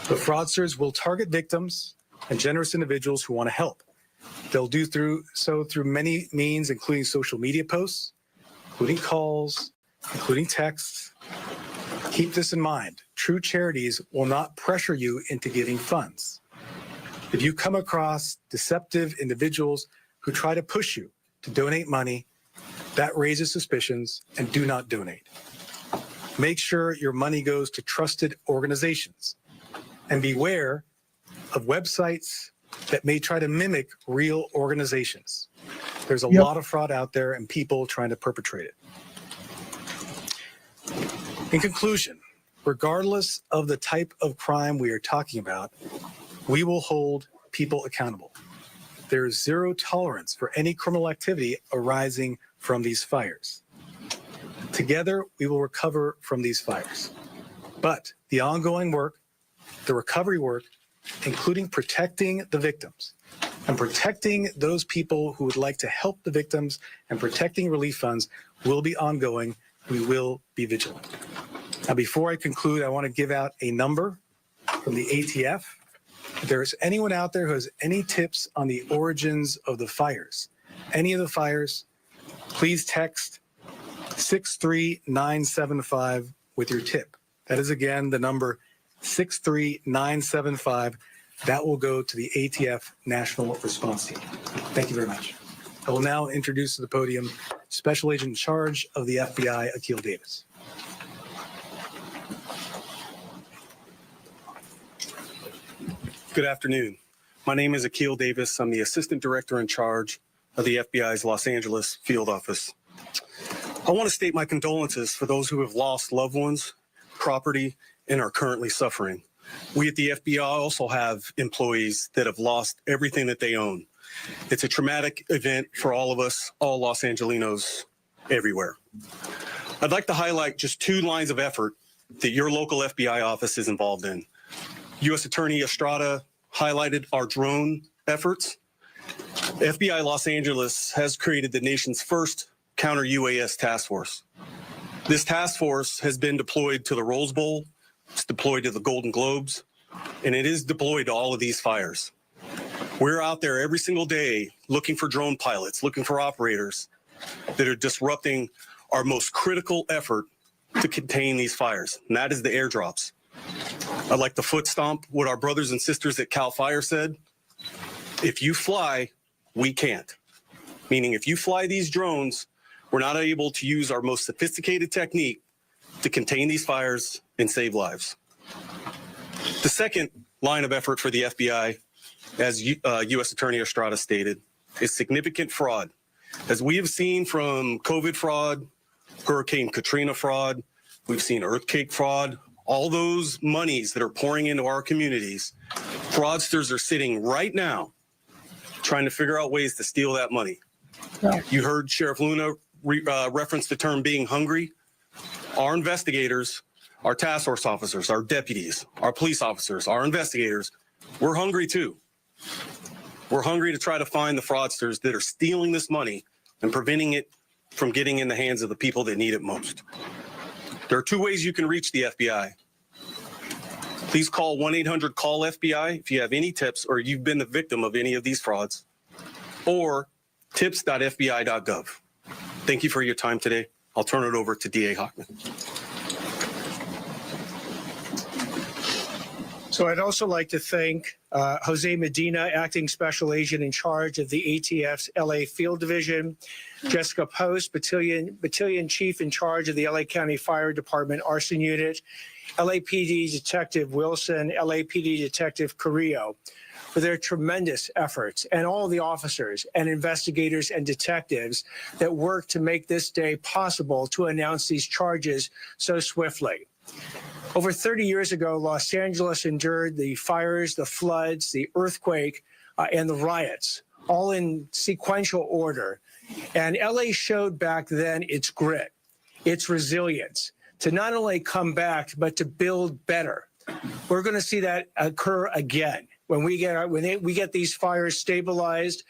But fraudsters will target victims and generous individuals who want to help. They'll do so through many means, including social media posts, including calls, including texts. Keep this in mind. True charities will not pressure you into giving funds. If you come across deceptive individuals who try to push you to donate money, that raises suspicions, and do not donate. Make sure your money goes to trusted organizations, and beware of websites that may try to mimic real organizations. There's a lot of fraud out there and people trying to perpetrate it. In conclusion, regardless of the type of crime we are talking about, we will hold people accountable. There is zero tolerance for any criminal activity arising from these fires. Together, we will recover from these fires. But the ongoing work, the recovery work, including protecting the victims and protecting those people who would like to help the victims and protecting relief funds will be ongoing. We will be vigilant. Now, before I conclude, I want to give out a number from the ATF. If there is anyone out there who has any tips on the origins of the fires, any of the fires, please text 63975 with your tip. That is, again, the number 63975. That will go to the ATF National Response Team. Thank you very much. I will now introduce to the podium Special Agent in charge of the FBI, Akil Davis. Good afternoon. My name is Akil Davis. I'm the Assistant Director in charge of the FBI's Los Angeles Field Office. I want to state my condolences for those who have lost loved ones, property, and are currently suffering. We at the FBI also have employees that have lost everything that they own. It's a traumatic event for all of us, all Los Angelinos everywhere. I'd like to highlight just two lines of effort that your local FBI office is involved in. U.S. Attorney Estrada highlighted our drone efforts. FBI Los Angeles has created the nation's first counter-UAS task force. This task force has been deployed to the Rose Bowl, it's deployed to the Golden Globes, and it is deployed to all of these fires. We're out there every single day looking for drone pilots, looking for operators that are disrupting our most critical effort to contain these fires, and that is the airdrops. I'd like to foot stomp what our brothers and sisters at CAL FIRE said. If you fly, we can't. Meaning if you fly these drones, we're not able to use our most sophisticated technique to contain these fires and save lives. The second line of effort for the FBI, as U.S. Attorney Estrada stated, is significant fraud. As we have seen from COVID fraud, Hurricane Katrina fraud, we've seen earthquake fraud, all those monies that are pouring into our communities, fraudsters are sitting right now trying to figure out ways to steal that money. You heard Sheriff Luna reference the term being hungry. Our investigators, our task force officers, our deputies, our police officers, our investigators, we're hungry too. We're hungry to try to find the fraudsters that are stealing this money and preventing it from getting in the hands of the people that need it most. There are two ways you can reach the FBI. Please call 1-800-CALL-FBI if you have any tips or you've been the victim of any of these frauds, or tips.fbi.gov. Thank you for your time today. I'll turn it over to DA Hochman. So I'd also like to thank Jose Medina, Acting Special Agent in charge of the ATF's LA Field Division, Jessica Post, Battalion Chief in charge of the LA County Fire Department Arson Unit, LAPD Detective Wilson, LAPD Detective Carrillo, for their tremendous efforts, and all the officers and investigators and detectives that worked to make this day possible to announce these charges so swiftly. Over 30 years ago, Los Angeles endured the fires, the floods, the earthquake, and the riots, all in sequential order. And LA showed back then its grit, its resilience, to not only come back, but to build better. We're going to see that occur again. When we get these fires stabilized,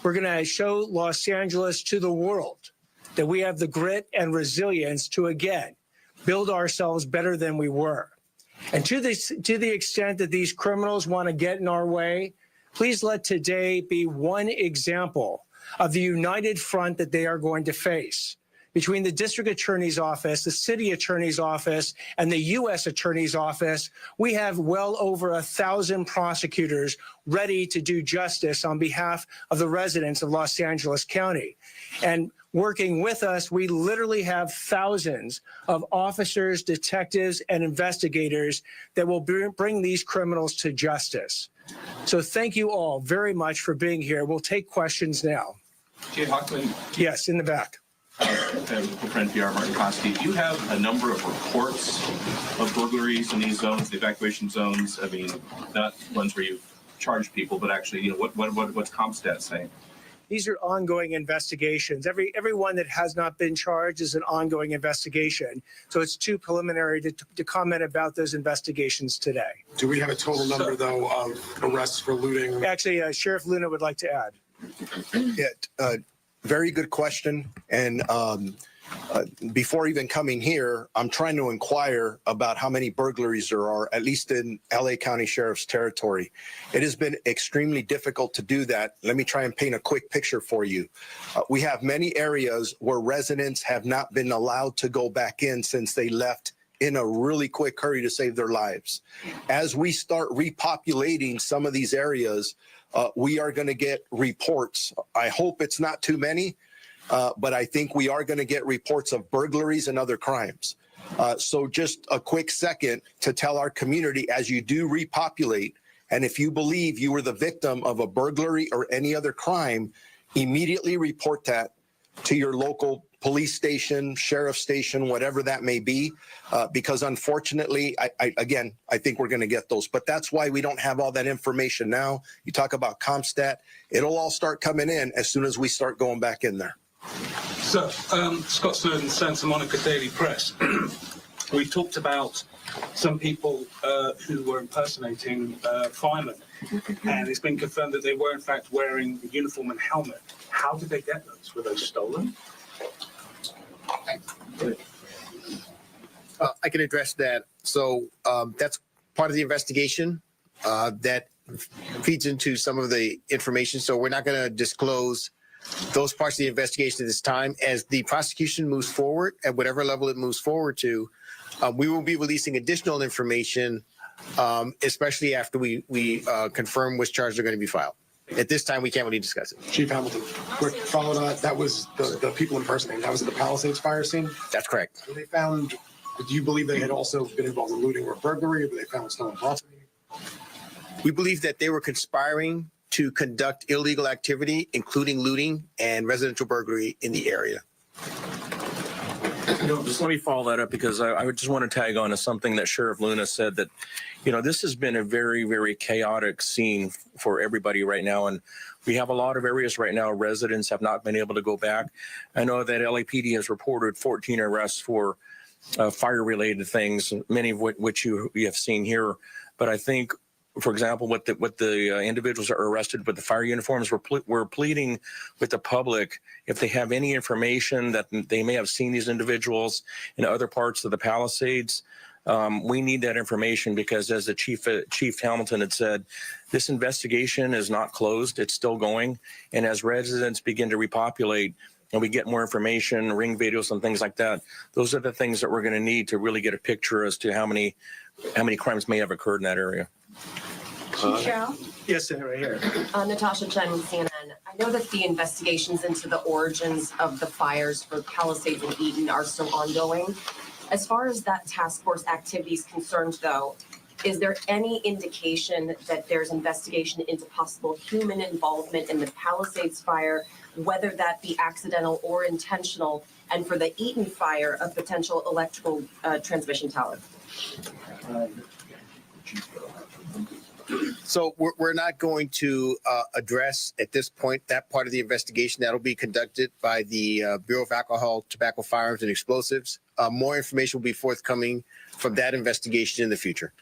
we're going to show Los Angeles to the world that we have the grit and resilience to again build ourselves better than we were. And to the extent that these criminals want to get in our way, please let today be one example of the united front that they are going to face. Between the District Attorney's Office, the City Attorney's Office, and the U.S. Attorney's Office, we have well over 1,000 prosecutors ready to do justice on behalf of the residents of Los Angeles County. And working with us, we literally have thousands of officers, detectives, and investigators that will bring these criminals to justice. So thank you all very much for being here. We'll take questions now. Jay Hochman. Yes, in the back. For NPR, Martin Kosky. Do you have a number of reports of burglaries in these zones, the evacuation zones? I mean, not ones where you charge people, but actually, what's CompStat saying? These are ongoing investigations. Everyone that has not been charged is an ongoing investigation. So it's too preliminary to comment about those investigations today. Do we have a total number, though, of arrests for looting? Actually, Sheriff Luna would like to add. Yeah, very good question. And before even coming here, I'm trying to inquire about how many burglaries there are, at least in LA County Sheriff's territory. It has been extremely difficult to do that. Let me try and paint a quick picture for you. We have many areas where residents have not been allowed to go back in since they left in a really quick hurry to save their lives. As we start repopulating some of these areas, we are going to get reports. I hope it's not too many, but I think we are going to get reports of burglaries and other crimes. So just a quick second to tell our community, as you do repopulate, and if you believe you were the victim of a burglary or any other crime, immediately report that to your local police station, sheriff station, whatever that may be, because unfortunately, I think we're going to get those. But that's why we don't have all that information now. You talk about CompStat, it'll all start coming in as soon as we start going back in there. So, Scott Snowden, Santa Monica Daily Press. We talked about some people who were impersonating firemen, and it's been confirmed that they were in fact wearing a uniform and helmet. How did they get those? Were those stolen? I can address that. So that's part of the investigation that feeds into some of the information. So we're not going to disclose those parts of the investigation at this time. As the prosecution moves forward, at whatever level it moves forward to, we will be releasing additional information, especially after we confirm which charges are going to be filed. At this time, we can't really discuss it. Chief Hamilton, quick follow on that was the people impersonating. That was at the Palisades fire scene? That's correct. Were they found, do you believe they had also been involved in looting or burglary? Were they found stolen property? We believe that they were conspiring to conduct illegal activity, including looting and residential burglary in the area. Just let me follow that up because I would just want to tag on to something that Sheriff Luna said that, this has been a very, very chaotic scene for everybody right now. And we have a lot of areas right now, residents have not been able to go back. I know that LAPD has reported 14 arrests for fire-related things, many of which you have seen here. But I think, for example, what the individuals that are arrested with the fire uniforms, we're pleading with the public if they have any information that they may have seen these individuals in other parts of the Palisades. We need that information because, as the Chief Hamilton had said, this investigation is not closed; it's still going. And as residents begin to repopulate, and we get more information, ring videos, and things like that, those are the things that we're going to need to really get a picture as to how many crimes may have occurred in that area. Cheryl? Yes, sir, right here. Natasha Chen with CNN. I know that the investigations into the origins of the fires for Palisades and Eaton are still ongoing. As far as that task force activity is concerned, though, is there any indication that there's investigation into possible human involvement in the Palisades fire, whether that be accidental or intentional, and for the Eaton fire, a potential electrical transmission tower? So we're not going to address at this point that part of the investigation. That'll be conducted by the Bureau of Alcohol, Tobacco, Firearms, and Explosives. More information will be forthcoming from that investigation in the future.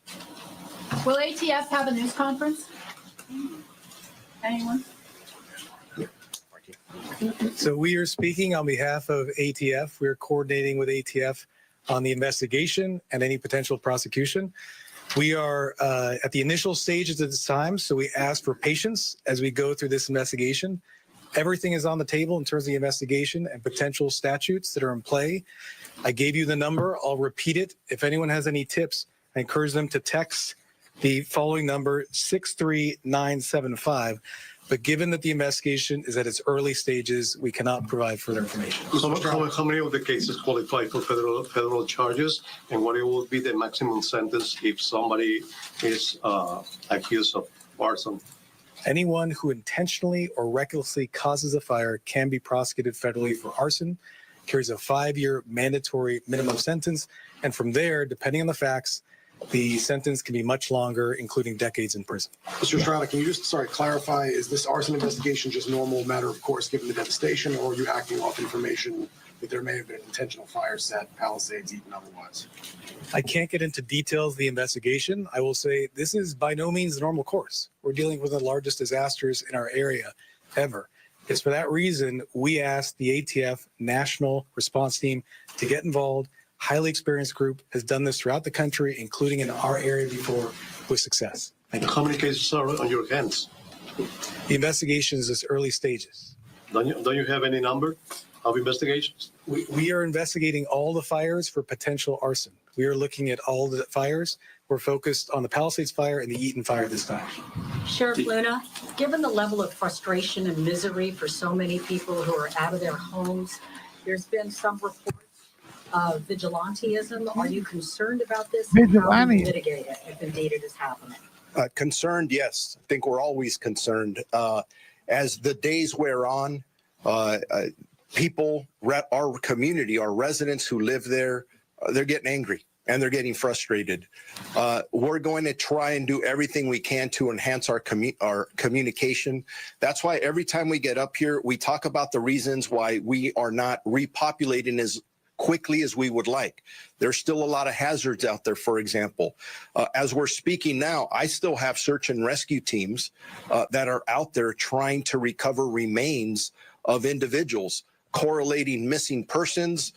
Will ATF have a news conference? Anyone? So we are speaking on behalf of ATF. We're coordinating with ATF on the investigation and any potential prosecution. We are at the initial stages at this time, so we ask for patience as we go through this investigation. Everything is on the table in terms of the investigation and potential statutes that are in play. I gave you the number. I'll repeat it. If anyone has any tips, I encourage them to text the following number, 63975. But given that the investigation is at its early stages, we cannot provide further information. How many of the cases qualify for federal charges, and what will be the maximum sentence if somebody is accused of arson? Anyone who intentionally or recklessly causes a fire can be prosecuted federally for arson, carries a 5-year mandatory minimum sentence, and from there, depending on the facts, the sentence can be much longer, including decades in prison. Mr. Estrada, can you just clarify, is this arson investigation just normal matter of course given the devastation, or are you acting off information that there may have been intentional fire set, Palisades, Eaton, otherwise? I can't get into details of the investigation. I will say this is by no means the normal course. We're dealing with the largest disasters in our area ever. It's for that reason we asked the ATF National Response Team to get involved. Highly experienced group has done this throughout the country, including in our area before, with success. Thank you. How many cases are on your hands? The investigation is at early stages. Don't you have any number of investigations? We are investigating all the fires for potential arson. We are looking at all the fires. We're focused on the Palisades fire and the Eaton fire this time. Sheriff Luna, given the level of frustration and misery for so many people who are out of their homes, there's been some reports of vigilantism. Are you concerned about this? Vigilante. How do you mitigate it if indeed it is happening? Concerned, yes. I think we're always concerned. As the days wear on, people, our community, our residents who live there, they're getting angry and they're getting frustrated. We're going to try and do everything we can to enhance our communication. That's why every time we get up here, we talk about the reasons why we are not repopulating as quickly as we would like. There's still a lot of hazards out there, for example. As we're speaking now, I still have search and rescue teams that are out there trying to recover remains of individuals, correlating missing persons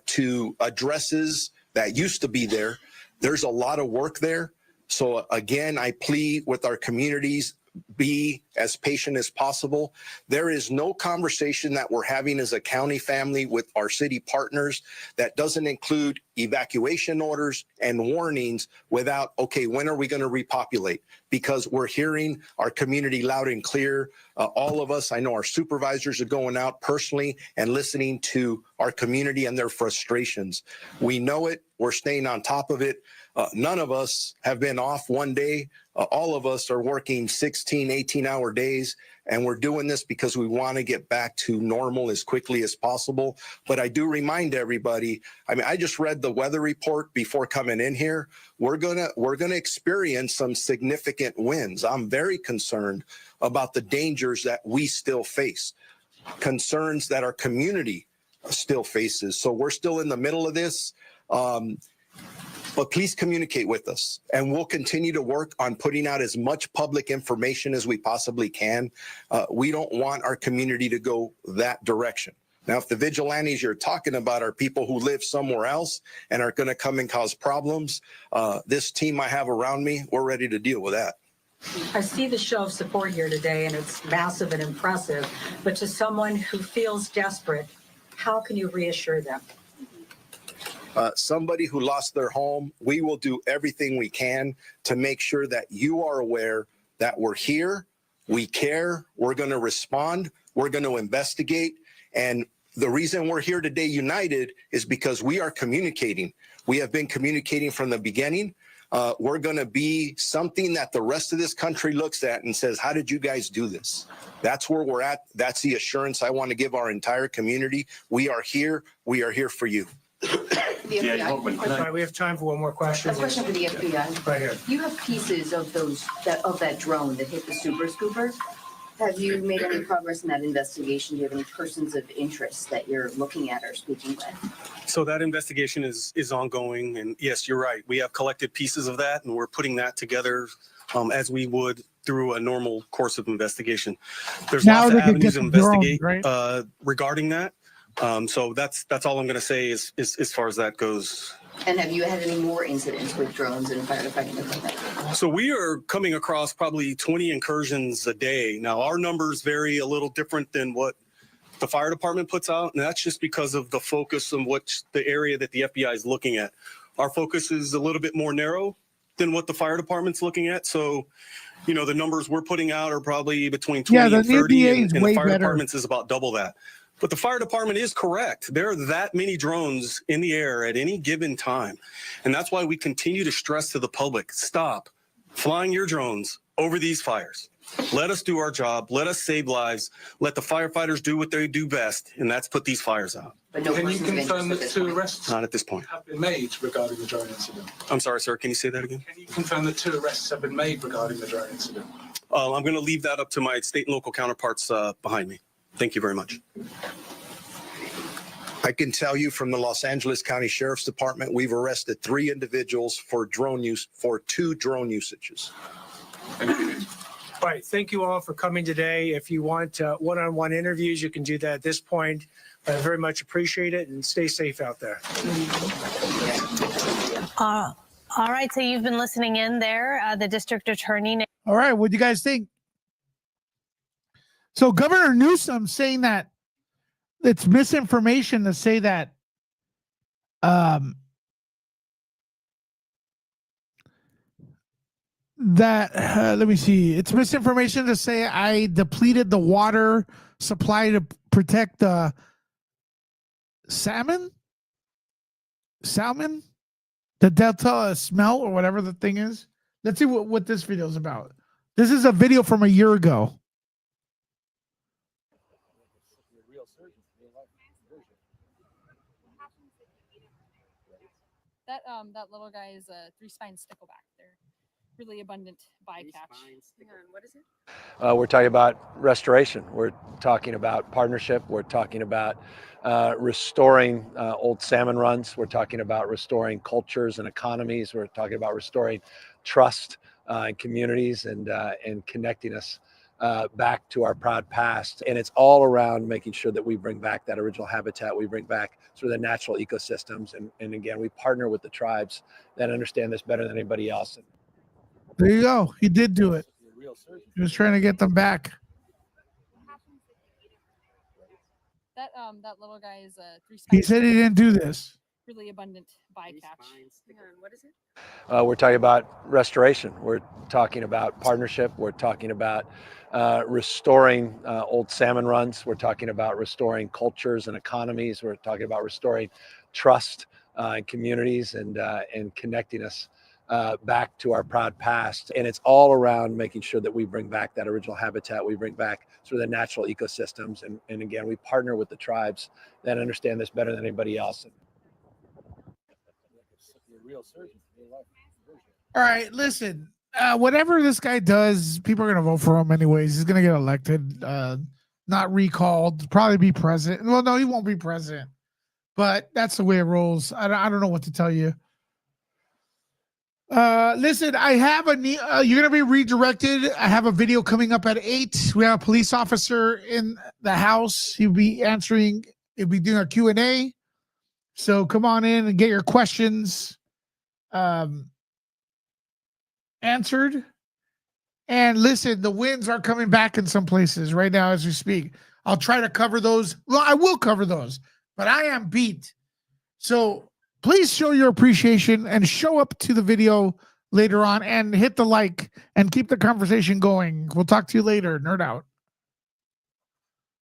to addresses that used to be there. There's a lot of work there. So again, I plead with our communities, be as patient as possible. There is no conversation that we're having as a county family with our city partners that doesn't include evacuation orders and warnings without, okay, when are we going to repopulate? Because we're hearing our community loud and clear. All of us, I know our supervisors are going out personally and listening to our community and their frustrations. We know it. We're staying on top of it. None of us have been off one day. All of us are working 16, 18-hour days, and we're doing this because we want to get back to normal as quickly as possible. But I do remind everybody, I mean, I just read the weather report before coming in here. We're gonna experience some significant winds. I'm very concerned about the dangers that we still face, concerns that our community still faces. So we're still in the middle of this. But please communicate with us, and we'll continue to work on putting out as much public information as we possibly can. We don't want our community to go that direction. Now, if the vigilantes you're talking about are people who live somewhere else and are going to come and cause problems, this team I have around me, we're ready to deal with that. I see the show of support here today, and it's massive and impressive. But to someone who feels desperate, how can you reassure them? Somebody who lost their home, we will do everything we can to make sure that you are aware that we're here, we care, we're going to respond, we're going to investigate. And the reason we're here today united is because we are communicating. We have been communicating from the beginning. We're going to be something that the rest of this country looks at and says, how did you guys do this? That's where we're at. That's the assurance I want to give our entire community. We are here. We are here for you. The FBI. Sorry, we have time for one more question. A question for the FBI. Right here. You have pieces of that drone that hit the Super Scooper. Have you made any progress in that investigation? Do you have any persons of interest that you're looking at or speaking with? So that investigation is ongoing, and yes, you're right. We have collected pieces of that, and we're putting that together as we would through a normal course of investigation. There's Now lots they of could get avenues to the drone, investigate right? regarding that. So that's all I'm going to say is as far as that goes. And have you had any more incidents with drones and firefighting equipment? So we are coming across probably 20 incursions a day. Now, our numbers vary a little different than what the fire department puts out, and that's just because of the focus on the area that the FBI is looking at. Our focus is a little bit more narrow than what the fire department's looking at. So, you know, the numbers we're putting out are probably between 20 and 30, and the fire department's is about double that. But the fire department is correct. There are that many drones in the air at any given time. And that's why we continue to stress to the public, stop flying your drones over these fires. Let us do our job. Let us save lives. Let the firefighters do what they do best, and that's put these fires out. But no, can you confirm that 2 arrests Not at this point. have been made regarding the drone incident? I'm sorry, sir. Can you say that again? Can you confirm that 2 arrests have been made regarding the drone incident? I'm going to leave that up to my state and local counterparts behind me. Thank you very much. I can tell you from the Los Angeles County Sheriff's Department, we've arrested 3 individuals for 2 drone usages. All right, thank you all for coming today. If you want one-on-one interviews, you can do that at this point. I very much appreciate it, and stay safe out there. All right, so you've been listening in there, the district attorney. All right, what do you guys think? So Governor Newsom saying that it's misinformation to say that let me see. It's misinformation to say I depleted the water supply to protect the salmon, the Delta smell or whatever the thing is. Let's see what this video is about. This is a video from a year ago. That little guy is a 3-spine stickleback. They're really abundant bycatch. What is it? We're talking about restoration. We're talking about partnership. We're talking about restoring old salmon runs. We're talking about restoring cultures and economies. We're talking about restoring trust in communities and connecting us back to our proud past. And it's all around making sure that we bring back that original habitat. We bring back sort of the natural ecosystems. And again, we partner with the tribes that understand this better than anybody else. There you go. He did do it. He was trying to get them back. That little guy is a 3-spine. He said he didn't do this. Really abundant bycatch. What is it? We're talking about restoration. We're talking about partnership. We're talking about restoring old salmon runs. We're talking about restoring cultures and economies. We're talking about restoring trust in communities and connecting us back to our proud past. And it's all around making sure that we bring back that original habitat, we bring back sort of the natural ecosystems. And again, we partner with the tribes that understand this better than anybody else. All right, listen. Whatever this guy does, people are gonna vote for him anyways. He's gonna get elected, not recalled, probably be president. Well, no, he won't be president, but that's the way it rolls. I don't know what to tell you. Listen, I have you're gonna be redirected. I have a video coming up at 8. We have a police officer in the house. He'll be answering. He'll be doing a Q&A. So come on in and get your questions answered. And listen, the winds are coming back in some places right now as we speak. I'll try to cover those. Well, I will cover those, but I am beat. So please show your appreciation and show up to the video later on and hit the like and keep the conversation going. We'll talk to you later. Nerd out.